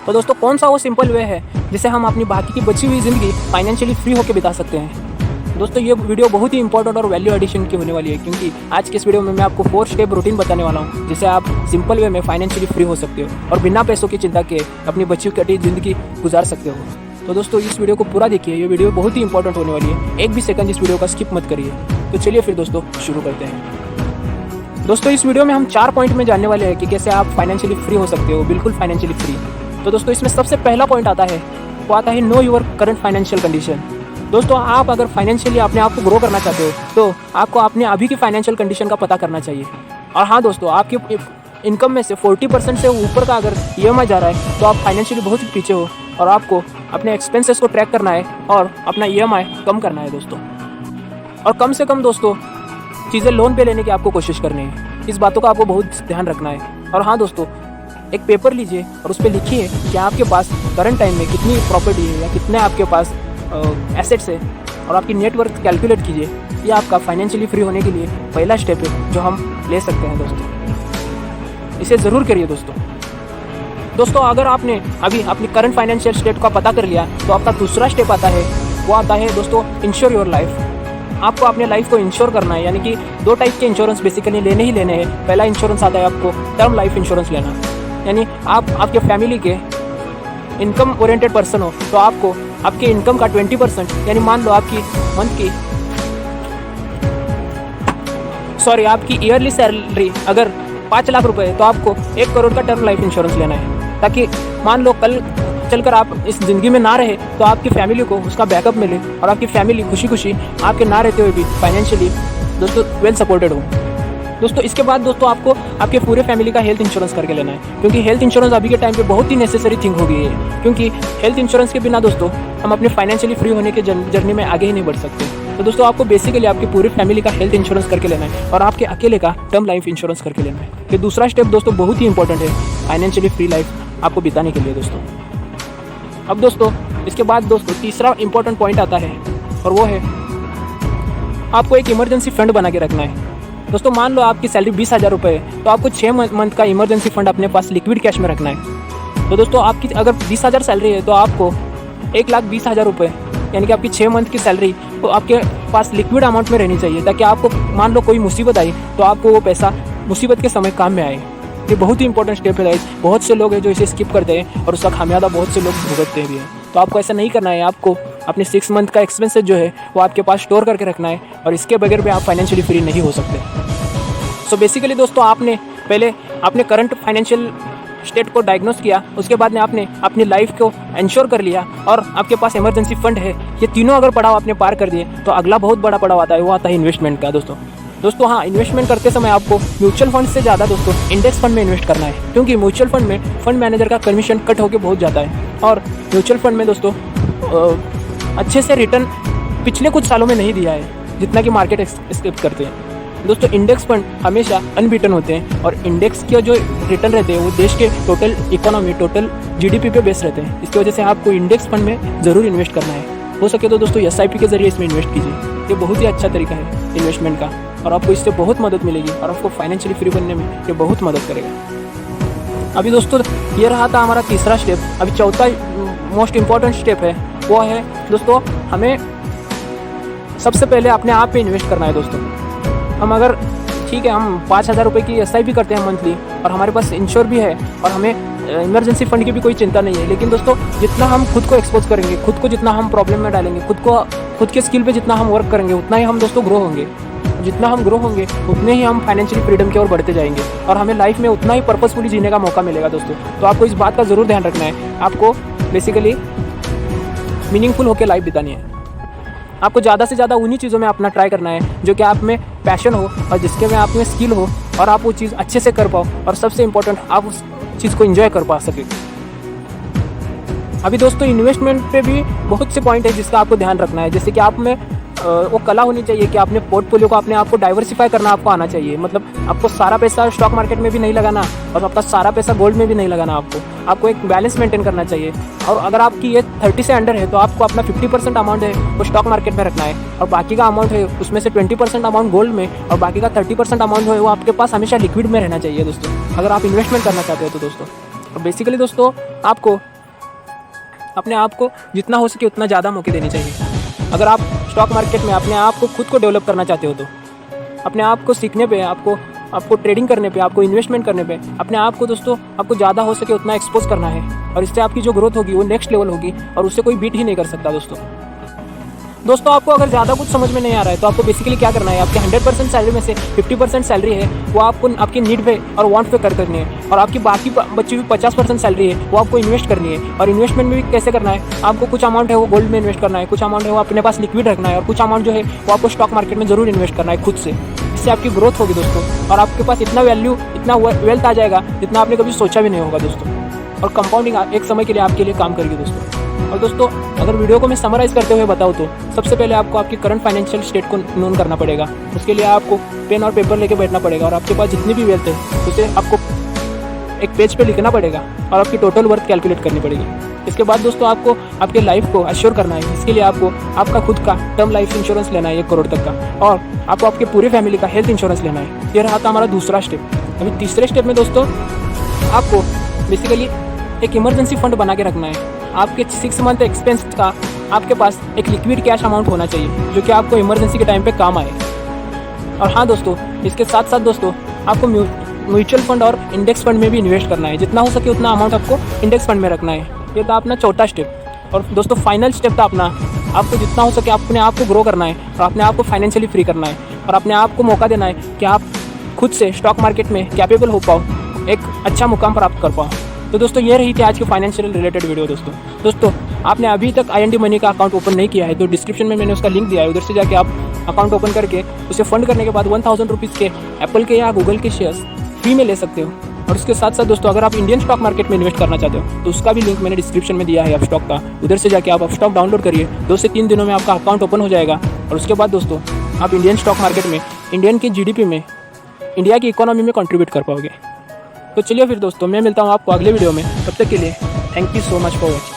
तो दोस्तों कौन सा वो सिंपल वे है जिसे हम अपनी बाकी की बची हुई ज़िंदगी फाइनेंशियली फ्री होकर बिता सकते हैं। दोस्तों ये वीडियो बहुत ही इंपॉर्टेंट और वैल्यू एडिशन की होने वाली है, क्योंकि आज के इस वीडियो में मैं आपको 4 स्टेप रूटीन बताने वाला हूँ जिससे आप सिंपल वे में फाइनेंशियली फ्री हो सकते हो और बिना पैसों की चिंता के अपनी बची कटी ज़िंदगी गुजार सकते हो। तो दोस्तों इस वीडियो को पूरा देखिए, ये वीडियो बहुत ही इंपॉर्टेंट होने वाली है। एक भी सेकंड इस वीडियो का स्किप मत करिए। तो चलिए फिर दोस्तों शुरू करते हैं। दोस्तों इस वीडियो में हम 4 पॉइंट में जानने वाले हैं कि कैसे आप फाइनेंशियली फ्री हो सकते हो, बिल्कुल फाइनेंशियली फ्री। तो दोस्तों इसमें सबसे पहला पॉइंट आता है, वो आता है know your current financial condition. दोस्तों आप अगर फाइनेंशियली अपने आप को ग्रो करना चाहते हो तो आपको अपने अभी की फाइनेंशियल कंडीशन का पता करना चाहिए। और हाँ दोस्तों, आपकी इनकम में से 40% से ऊपर का अगर EMI जा रहा है तो आप फाइनेंशियली बहुत ही पीछे हो और आपको अपने एक्सपेंसेस को ट्रैक करना है और अपना EMI कम करना है दोस्तों। और कम से कम दोस्तों चीज़ें लोन पे लेने की आपको कोशिश करनी है। इस बातों का आपको बहुत ध्यान रखना है। और हाँ दोस्तों, एक पेपर लीजिए और उस पर लिखिए कि आपके पास करंट टाइम में कितनी प्रॉपर्टी है या कितने आपके पास एसेट्स है और आपकी नेटवर्थ कैलकुलेट कीजिए। ये आपका फाइनेंशियली फ्री होने के लिए पहला स्टेप है जो हम ले सकते हैं दोस्तों। इसे ज़रूर करिए दोस्तों। अगर आपने अभी अपनी करंट फाइनेंशियल स्टेट का पता कर लिया तो आपका दूसरा स्टेप आता है, वो आता है दोस्तों इंश्योर योर लाइफ। आपको अपने लाइफ को इंश्योर करना है, यानी कि 2 टाइप के इंश्योरेंस बेसिकली लेने ही लेने हैं। पहला इंश्योरेंस आता है आपको टर्म लाइफ इंश्योरेंस लेना, यानी आप आपके फैमिली के इनकम ओरिएंटेड पर्सन हो तो आपको आपके इनकम का 20%, यानी मान लो आपकी ईयरली सैलरी अगर 5 लाख रुपए है तो आपको 1 करोड़ का टर्म लाइफ इंश्योरेंस लेना है, ताकि मान लो कल चलकर आप इस ज़िंदगी में ना रहे तो आपकी फैमिली को उसका बैकअप मिले और आपकी फैमिली खुशी खुशी आपके ना रहते हुए भी फाइनेंशियली दोस्तों वेल सपोर्टेड हो। दोस्तों इसके बाद दोस्तों आपको आपके पूरे फैमिली का हेल्थ इंश्योरेंस करके लेना है, क्योंकि हेल्थ इंश्योरेंस अभी के टाइम पे बहुत ही नेसेसरी थिंग हो गई है। क्योंकि हेल्थ इंश्योरेंस के बिना दोस्तों हम अपने फाइनेंशियली फ्री होने के जर्नी में आगे ही नहीं बढ़ सकते। तो दोस्तों आपको बेसिकली आपकी पूरी फैमिली का हेल्थ इंश्योरेंस करके लेना है और आपके अकेले का टर्म लाइफ इंश्योरेंस करके लेना है। ये दूसरा स्टेप दोस्तों बहुत ही इंपॉर्टेंट है फाइनेंशियली फ्री लाइफ आपको बिताने के लिए दोस्तों। अब दोस्तों इसके बाद दोस्तों तीसरा इंपॉर्टेंट पॉइंट आता है और वो है आपको एक इमरजेंसी फंड बना के रखना है। दोस्तों मान लो आपकी सैलरी 20,000 रुपये है तो आपको 6 मंथ का इमरजेंसी फंड अपने पास लिक्विड कैश में रखना है। तो दोस्तों आपकी अगर 20,000 सैलरी है तो आपको 1,20,000 रुपये, यानी कि आपकी 6 मंथ की सैलरी तो आपके पास लिक्विड अमाउंट में रहनी चाहिए, ताकि आपको मान लो कोई मुसीबत आई तो आपको वो पैसा मुसीबत के समय काम में आए। ये बहुत ही इंपॉर्टेंट स्टेप है। बहुत से लोग हैं जो इसे स्किप करते हैं और उसका खामियाजा बहुत से लोग भुगतते भी हैं। तो आपको ऐसा नहीं करना है। आपको अपने 6 मंथ का एक्सपेंसेस जो है वो आपके पास स्टोर करके रखना है और इसके बगैर भी आप फाइनेंशियली फ्री नहीं हो सकते। सो बेसिकली दोस्तों आपने पहले अपने करंट फाइनेंशियल स्टेट को डायग्नोस किया, उसके बाद में आपने अपनी लाइफ को इंश्योर कर लिया और आपके पास इमरजेंसी फंड है। ये तीनों अगर पड़ाव आपने पार कर दिए तो अगला बहुत बड़ा पड़ाव आता है, वो आता है इन्वेस्टमेंट का दोस्तों। हाँ, इन्वेस्टमेंट करते समय आपको म्यूचुअल फंड से ज़्यादा दोस्तों इंडेक्स फंड में इन्वेस्ट करना है, क्योंकि म्यूचुअल फंड में फंड मैनेजर का कमीशन कट होकर बहुत जाता है और म्यूचुअल फंड में दोस्तों अच्छे से रिटर्न पिछले कुछ सालों में नहीं दिया है जितना कि मार्केट एक्सपेक्ट करते हैं। दोस्तों इंडेक्स फंड हमेशा अनबीटन होते हैं और इंडेक्स के जो रिटर्न रहते हैं वो देश के टोटल इकोनॉमी, टोटल GDP पे बेस रहते हैं। इसकी वजह से आपको इंडेक्स फंड में ज़रूर इन्वेस्ट करना है। हो सके तो दोस्तों SIP के जरिए इसमें इन्वेस्ट कीजिए। ये बहुत ही अच्छा तरीका है इन्वेस्टमेंट का और आपको इससे बहुत मदद मिलेगी और आपको फाइनेंशियली फ्री बनने में ये बहुत मदद करेगा। अभी दोस्तों ये रहा था हमारा तीसरा स्टेप। अभी चौथा मोस्ट इम्पॉर्टेंट स्टेप है, वो है दोस्तों हमें सबसे पहले अपने आप पे इन्वेस्ट करना है दोस्तों। हम अगर ठीक है हम 5,000 रुपये की SIP करते हैं मंथली और हमारे पास इंश्योर भी है और हमें इमरजेंसी फंड की भी कोई चिंता नहीं है, लेकिन दोस्तों जितना हम खुद को एक्सपोज करेंगे, खुद को जितना हम प्रॉब्लम में डालेंगे, खुद के स्किल पे जितना हम वर्क करेंगे उतना ही हम दोस्तों ग्रो होंगे। जितना हम ग्रो होंगे उतने ही हम फाइनेंशियली फ्रीडम की ओर बढ़ते जाएंगे और हमें लाइफ में उतना ही पर्पसफुली जीने का मौका मिलेगा दोस्तों। तो आपको इस बात का ज़रूर ध्यान रखना है। आपको बेसिकली मीनिंगफुल होकर लाइफ बितानी है। आपको ज़्यादा से ज़्यादा उन्हीं चीज़ों में अपना ट्राई करना है जो कि आप में पैशन हो और जिसके में आप में स्किल हो और आप वो चीज़ अच्छे से कर पाओ और सबसे इम्पोर्टेंट आप उस चीज़ को एंजॉय कर पा सके। अभी दोस्तों इन्वेस्टमेंट पे भी बहुत से पॉइंट है जिसका आपको ध्यान रखना है। जैसे कि आप में वो कला होनी चाहिए कि अपने पोर्टफोलियो को अपने आप को डाइवर्सिफाई करना आपको आना चाहिए। मतलब आपको सारा पैसा स्टॉक मार्केट में भी नहीं लगाना और आपका सारा पैसा गोल्ड में भी नहीं लगाना। आपको एक बैलेंस मेंटेन करना चाहिए। और अगर आपकी ये 30 से अंडर है तो आपको अपना 50% अमाउंट है वो स्टॉक मार्केट में रखना है और बाकी का अमाउंट है उसमें से 20% अमाउंट गोल्ड में और बाकी का 30% अमाउंट है वो आपके पास हमेशा लिक्विड में रहना चाहिए दोस्तों, अगर आप इन्वेस्टमेंट करना चाहते हो तो दोस्तों। और बेसिकली दोस्तों आपको अपने आप को जितना हो सके उतना ज़्यादा मौके देने चाहिए। अगर आप स्टॉक मार्केट में अपने आप को खुद को डेवलप करना चाहते हो तो अपने आप को सीखने पे, आपको ट्रेडिंग करने पे, आपको इन्वेस्टमेंट करने पे अपने आप को दोस्तों आपको ज़्यादा हो सके उतना एक्सपोज करना है, और इससे आपकी जो ग्रोथ होगी वो नेक्स्ट लेवल होगी और उससे कोई बीट ही नहीं कर सकता दोस्तों आपको अगर ज़्यादा कुछ समझ में नहीं आ रहा है तो आपको बेसिकली क्या करना है, आपके 100% सैलरी में से 50% सैलरी है वो आपको आपकी नीड पे और वांट पे करनी है, और आपकी बाकी बची हुई 50% सैलरी है वो आपको इन्वेस्ट करनी है। और इन्वेस्टमेंट में भी कैसे करना है, आपको कुछ अमाउंट है वो गोल्ड में इन्वेस्ट करना है, कुछ अमाउंट है वो अपने पास लिक्विड रखना है, और कुछ अमाउंट जो है वो आपको स्टॉक मार्केट में जरूर इन्वेस्ट करना है खुद से। इससे आपकी ग्रोथ होगी दोस्तों, और आपके पास इतना वैल्यू, इतना वेल्थ आ जाएगा जितना आपने कभी सोचा भी नहीं होगा दोस्तों, और कंपाउंडिंग एक समय के लिए आपके लिए काम करेगी दोस्तों। और दोस्तों अगर वीडियो को मैं समराइज़ करते हुए बताऊँ तो सबसे पहले आपको आपकी करंट फाइनेंशियल स्टेट को नोन करना पड़ेगा। उसके लिए आपको पेन और पेपर लेके बैठना पड़ेगा, और आपके पास जितनी भी वेल्थ है उसे आपको एक पेज पे लिखना पड़ेगा, और आपकी टोटल वर्थ कैलकुलेट करनी पड़ेगी। इसके बाद दोस्तों आपको आपके लाइफ को अश्योर करना है। इसके लिए आपको आपका खुद का टर्म लाइफ इंश्योरेंस लेना है 1 करोड़ तक का, और आपको आपके पूरे फैमिली का हेल्थ इंश्योरेंस लेना है। ये रहा था हमारा दूसरा स्टेप। अभी तीसरे स्टेप में दोस्तों आपको बेसिकली एक इमरजेंसी फंड बना के रखना है। आपके 6 मंथ एक्सपेंस का आपके पास एक लिक्विड कैश अमाउंट होना चाहिए जो कि आपको इमरजेंसी के टाइम पे काम आए। और हाँ दोस्तों, इसके साथ साथ दोस्तों आपको म्यूचुअल फंड और इंडेक्स फंड में भी इन्वेस्ट करना है। जितना हो सके उतना अमाउंट आपको इंडेक्स फंड में रखना है। ये था अपना चौथा स्टेप। और दोस्तों फाइनल स्टेप था अपना, आपको जितना हो सके अपने आप को ग्रो करना है, और अपने आप को फाइनेंशियली फ्री करना है, और अपने आप को मौका देना है कि आप खुद से स्टॉक मार्केट में कैपेबल हो पाओ, एक अच्छा मुकाम प्राप्त कर पाओ। तो दोस्तों ये रही थी आज की फाइनेंशियल रिलेटेड वीडियो। दोस्तों आपने अभी तक IND मनी का अकाउंट ओपन नहीं किया है तो डिस्क्रिप्शन में मैंने उसका लिंक दिया है, उधर से जाके आप अकाउंट ओपन करके उसे फंड करने के बाद 1000 रुपीज़ के एप्पल के या गूगल के शेयर्स फ्री में ले सकते हो। और उसके साथ साथ दोस्तों अगर आप इंडियन स्टॉक मार्केट में इन्वेस्ट करना चाहते हो तो उसका भी लिंक मैंने डिस्क्रिप्शन में दिया है अपस्टॉक का, उधर से जाके आप अपस्टॉक डाउनलोड करिए। 2 से 3 दिनों में आपका अकाउंट ओपन हो जाएगा, और उसके बाद दोस्तों आप इंडियन स्टॉक मार्केट में इंडियन की GDP में, इंडिया की इकोनॉमी में कंट्रीब्यूट कर पाओगे। तो चलिए फिर दोस्तों मैं मिलता हूँ आपको अगले वीडियो में। तब तक के लिए thank you so much for watching.